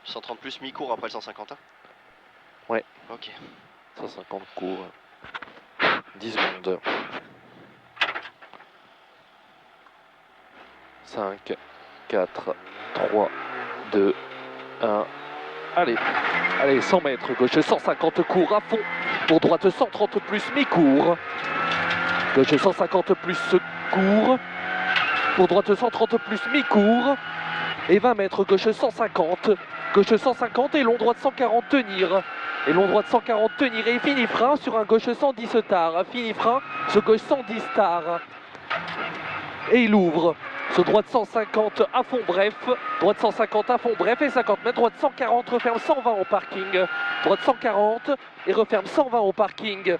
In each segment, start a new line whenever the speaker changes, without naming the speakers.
130 plus mi-cours après le 150 hein?
Ouais.
Ok.
150 cours. 10 secondes. 5, 4, 3, 2, 1. Allez, allez, 100 mètres, gauche 150 cours à fond. Pour droite 130 plus mi-cours. Gauche 150 plus cours. Pour droite 130 plus mi-cours. Et 20 mètres, gauche 150. Gauche 150 et long droite 140 tenir. Et long droite 140 tenir et fini frein sur un gauche 110 tard. Fini frein sur gauche 110 tard. Et il ouvre. Sur droite 150 à fond bref. Droite 150 à fond bref et 50 mètres. Droite 140 referme 120 au parking. Droite 140 et referme 120 au parking.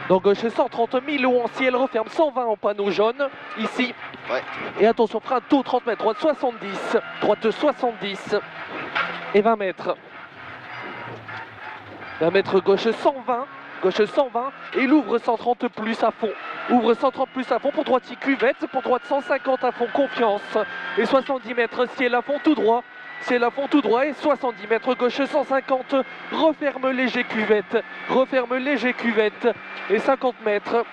Dans gauche 130 000 en ciel, referme 120 en panneau jaune, ici.
Ouais.
Et attention, frein tôt 30 mètres, droite 70, droite 70 et 20 mètres. 20 mètres gauche 120, gauche 120 et il ouvre 130 plus à fond. Ouvre 130 plus à fond pour droite cuvette, pour droite 150 à fond confiance. Et 70 mètres ciel à fond tout droit. Ciel à fond tout droit et 70 mètres gauche 150, referme léger cuvette, et 50 mètres,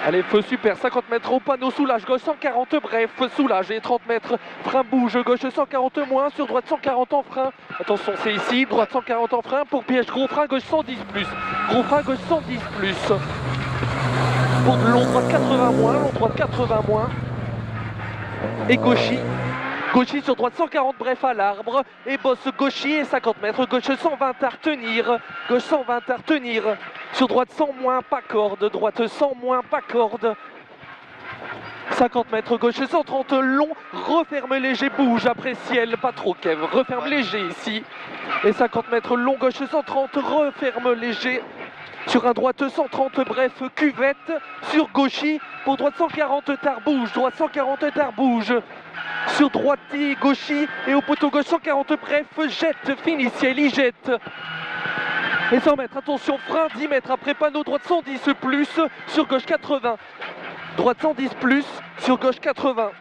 allez feu super, 50 mètres au panneau, soulage, gauche 140 bref, soulage et 30 mètres, frein bouge, gauche 140 moins, sur droite 140 en frein, attention c'est ici, droite 140 en frein, pour piège, gros frein, gauche 110 plus, gros frein, gauche 110 plus, pour long droite 80 moins, long droite 80 moins, et gauchy. Gauchy sur droite 140 bref à l'arbre et bosse gauchy et 50 mètres, gauche 120 tard tenir, gauche 120 tard tenir, sur droite 100 moins pas corde, droite 100 moins pas corde, 50 mètres, gauche 130 long, referme léger, bouge après ciel, pas trop Kev, referme léger ici, et 50 mètres long, gauche 130, referme léger, sur un droite 130 bref cuvette, sur gauchy, pour droite 140 tard bouge, droite 140 tard bouge, sur droite gauchy et au poteau gauche 140 bref, jette, fini ciel, il jette. Et 100 mètres, attention, frein 10 mètres après panneau, droite 110 plus, sur gauche 80. Droite 110 plus, sur gauche 80.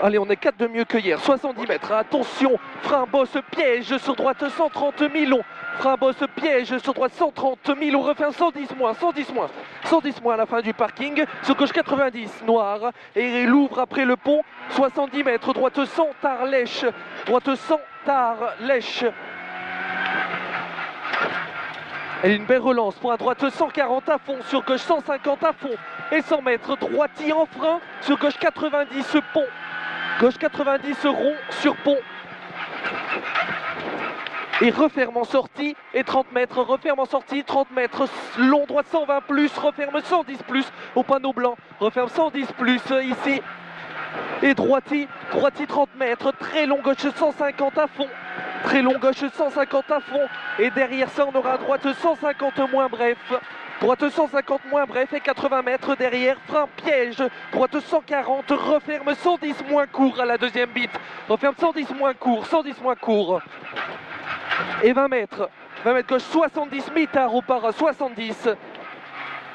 Allez, on est 4 de mieux que hier, 70 mètres, attention, frein bosse piège sur droite 130 000, frein bosse piège sur droite 130 000, on refait un 110 moins, 110 moins, 110 moins à la fin du parking, sur gauche 90, noir, et il ouvre après le pont, 70 mètres, droite 100 tard lèche, droite 100 tard lèche. Et une belle relance pour un droite 140 à fond, sur gauche 150 à fond, et 100 mètres, droiti en frein, sur gauche 90 pont. Gauche 90 rond sur pont. Et referme en sortie et 30 mètres, referme en sortie, 30 mètres, long droite 120 plus, referme 110 plus au panneau blanc, referme 110 plus ici. Et droiti 30 mètres, très long gauche 150 à fond, très long gauche 150 à fond. Et derrière ça on aura droite 150 moins bref. Droite 150 moins bref et 80 mètres derrière, frein piège, droite 140, referme 110 moins court à la deuxième bite, referme 110 moins court, 110 moins court. Et 20 mètres gauche 70 mi-tard au para, 70.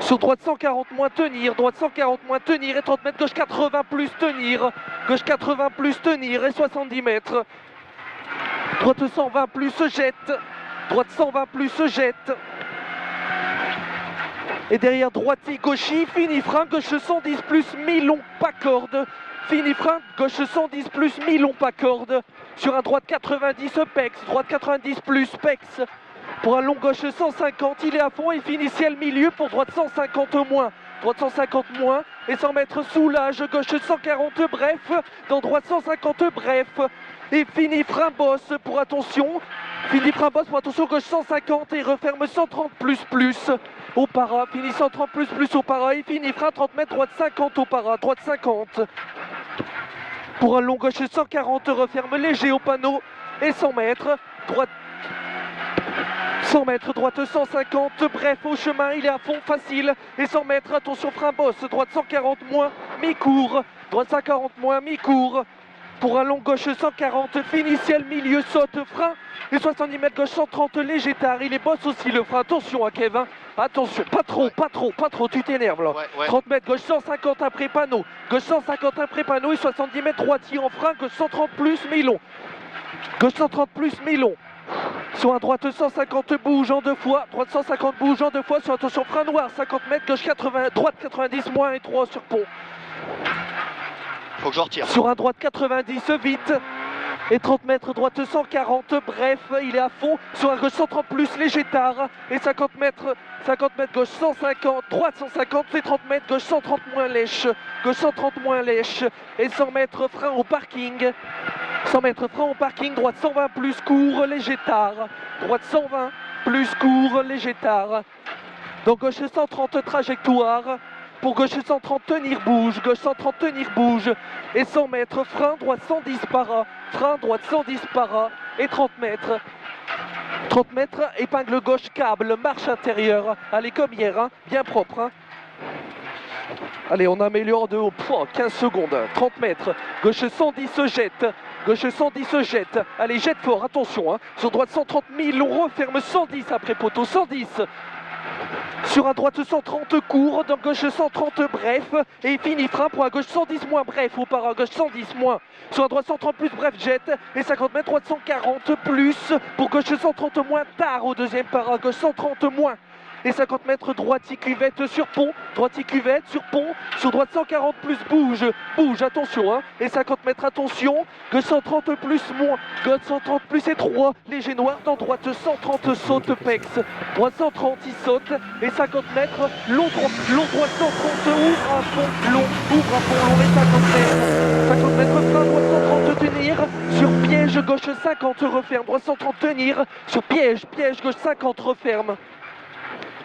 Sur droite 140 moins tenir, droite 140 moins tenir et 30 mètres, gauche 80 plus tenir, gauche 80 plus tenir et 70 mètres. Droite 120 plus se jette, droite 120 plus se jette. Et derrière droiti gauchy, fini frein, gauche 110 plus mi-long pas corde. Fini frein, gauche 110 plus mi-long pas corde. Sur un droite 90 pex, droite 90 plus pex. Pour un long gauche 150, il est à fond et fini ciel milieu pour droite 150 moins. Droite 150 moins et 100 mètres soulage, gauche 140 bref, dans droite 150 bref. Et fini frein bosse pour attention. Fini frein bosse pour attention, gauche 150 et referme 130 plus au para, fini 130 plus au para et fini frein 30 mètres, droite 50 au para, droite 50. Pour un long gauche 140, referme léger au panneau et 100 mètres, droite 100 mètres, droite 150, bref au chemin, il est à fond facile et 100 mètres, attention frein bosse, droite 140 moins, mi-court, droite 140 moins, mi-court. Pour un long gauche 140, fini ciel milieu, saute, frein. Et 70 mètres gauche 130, léger tard. Il est bosse aussi le frein. Attention à Kevin. Attention, pas trop, tu t'énerves là.
Ouais.
30 mètres gauche 150 après panneau. Gauche 150 après panneau et 70 mètres droitier en frein. Gauche 130 plus, mi-long. Gauche 130 plus, mi-long. Sur un droite 150 bouge en 2 fois, droite 150 bouge en 2 fois, sur attention frein noir, 50 mètres, gauche 80, droite 90, moins et 3 sur pont.
Faut que je retire.
Sur un droite 90, vite. Et 30 mètres, droite 140, bref, il est à fond. Sur un gauche 130 plus, léger tard. Et 50 mètres, gauche 150, droite 150, et 30 mètres, gauche 130 moins lèche. Gauche 130 moins lèche. Et 100 mètres, frein au parking. 100 mètres, frein au parking, droite 120 plus, court, léger tard. Droite 120 plus, court, léger tard. Donc gauche 130, trajectoire. Pour gauche 130, tenir bouge, gauche 130, tenir bouge. Et 100 mètres, frein, droite 110 para. Frein, droite 110 para. Et 30 mètres. 30 mètres, épingle gauche, câble, marche intérieure. Allez, comme hier, hein, bien propre. Hein. Allez, on améliore de 15 secondes. 30 mètres, gauche 110 se jette. Gauche 110 se jette. Allez, jette fort, attention. Hein. Sur droite 130 000, on referme 110 après poteau, 110. Sur un droite 130 court, donc gauche 130 bref, et fini frein pour un gauche 110 moins bref, ou par un gauche 110 moins. Sur un droite 130 plus bref, jette, et 50 mètres, droite 140 plus, pour gauche 130 moins tard au deuxième par gauche 130 moins. Et 50 mètres, droite cuvette sur pont, droite cuvette sur pont, sur droite 140 plus, bouge, attention, hein. Et 50 mètres, attention, gauche 130 plus, moins, gauche 130 plus et 3, léger noir, dans droite 130 saute pex, droite 130 il saute, et 50 mètres, long droite 130, ouvre à fond, long, et 50 mètres, frein, droite 130 tenir, sur piège, gauche 50 referme, droite 130 tenir, sur piège, gauche 50 referme.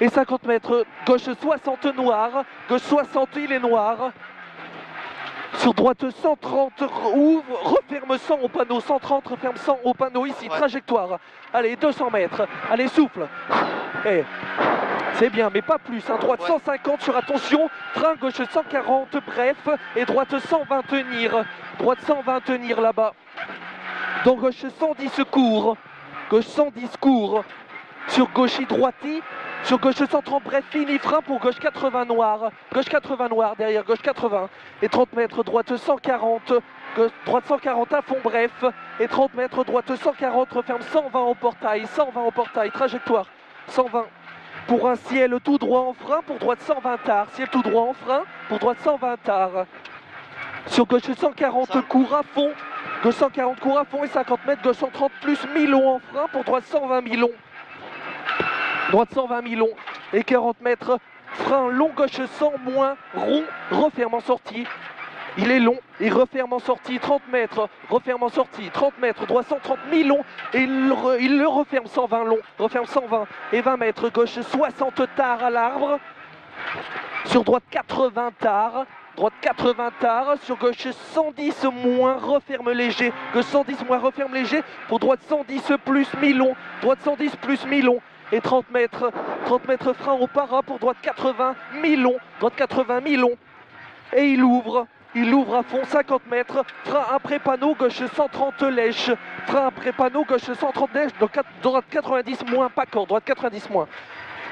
Et 50 mètres, gauche 60 noir, gauche 60 il est noir. Sur droite 130, ouvre, referme 100 au panneau, 130, referme 100 au panneau ici, ouais. Trajectoire. Allez, 200 mètres, allez souffle. Et c'est bien, mais pas plus, hein. Droite 150 sur attention, frein gauche 140, bref, et droite 120 tenir. Droite 120 tenir là-bas. Donc gauche 110 court, gauche 110 court. Sur gauche droiti. Sur gauche 130 bref, fini frein pour gauche 80 noir. Gauche 80 noir derrière, gauche 80. Et 30 mètres, droite 140. Droite 140 à fond bref. Et 30 mètres, droite 140, referme 120 au portail. 120 au portail, trajectoire 120. Pour un ciel tout droit en frein, pour droite 120 tard. Ciel tout droit en frein, pour droite 120 tard. Sur gauche 140 court à fond. Gauche 140 court à fond et 50 mètres, gauche 130 plus, mi-long en frein, pour droite 120 mi-long. Droite 120 mi-long et 40 mètres, frein long gauche 100 moins, rond, referme en sortie. Il est long, il referme en sortie, 30 mètres, referme en sortie, 30 mètres, droite 130 mi-long et il le referme 120 long, referme 120 et 20 mètres, gauche 60 tard à l'arbre. Sur droite 80 tard. Droite 80 tard, sur gauche 110 moins, referme léger. Gauche 110 moins, referme léger. Pour droite 110 plus, mi-long. Droite 110 plus, mi-long. Et 30 mètres frein au para pour droite 80, mi-long. Droite 80, mi-long. Et il ouvre à fond, 50 mètres. Frein après panneau, gauche 130 lèche. Frein après panneau, gauche 130 lèche. Droite 90 moins, pas corps, droite 90 moins.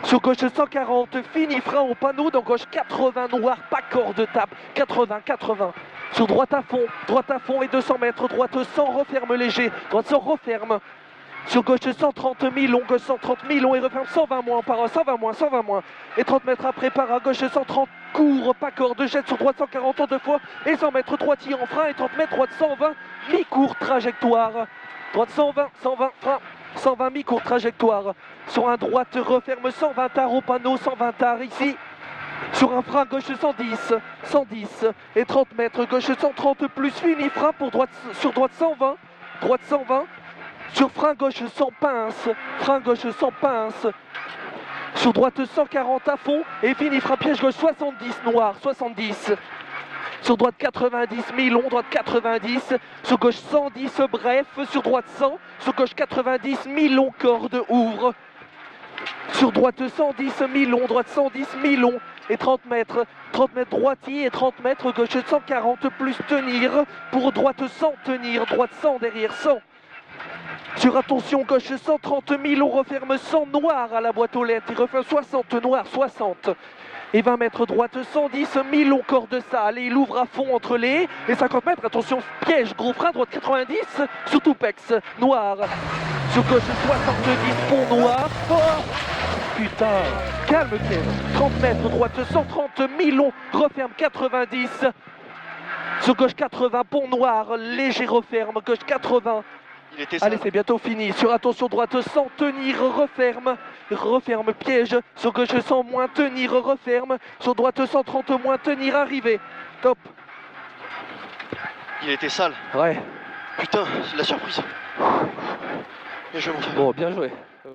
Sur gauche 140, fini frein au panneau, donc gauche 80 noir, pas corps de tape, 80. Sur droite à fond et 200 mètres, droite 100, referme léger, droite 100, referme. Sur gauche 130 mi-long, gauche 130 mi-long et referme 120 moins, par 120 moins. Et 30 mètres après, par à gauche 130, court, pas corps de jette sur droite 140 en 2 fois. Et 100 mètres, droitier en frein et 30 mètres, droite 120, mi-court, trajectoire. Droite 120, frein. 120 mi-court trajectoire. Sur un droite referme 120 tard au panneau, 120 tard ici. Sur un frein gauche 110 et 30 mètres, gauche 130 plus, fini frein pour droite, sur droite 120. Sur frein gauche 100 pince. Sur droite 140 à fond et fini frein piège gauche 70 noir, 70. Sur droite 90 mi-long, droite 90, sur gauche 110 bref, sur droite 100, sur gauche 90 mi-long, corde ouvre. Sur droite 110 mi-long, droite 110 mi-long et 30 mètres droitier et 30 mètres gauche 140 plus tenir pour droite 100 tenir, droite 100 derrière 100. Sur attention gauche 130 mi-long, referme 100 noir à la boîte aux lettres, il referme 60 noir, 60. Et 20 mètres droite 110, 1000 long corps de salle. Et il ouvre à fond entre les 50 mètres. Attention, piège, gros frein, droite 90, surtout Pex, noir. Sur gauche 70, pont noir. Oh putain, calme piège. 30 mètres droite 130, 1000 long, referme 90. Sur gauche 80, pont noir, léger referme, gauche 80.
Il était sale.
Allez, c'est bientôt fini. Sur attention droite 100, tenir, referme. Referme, piège. Sur gauche 100, moins, tenir, referme. Sur droite 130, moins, tenir, arrivé. Top.
Il était sale.
Ouais.
Putain, c'est de la surprise. Bien joué mon frère.
Bon, bien joué.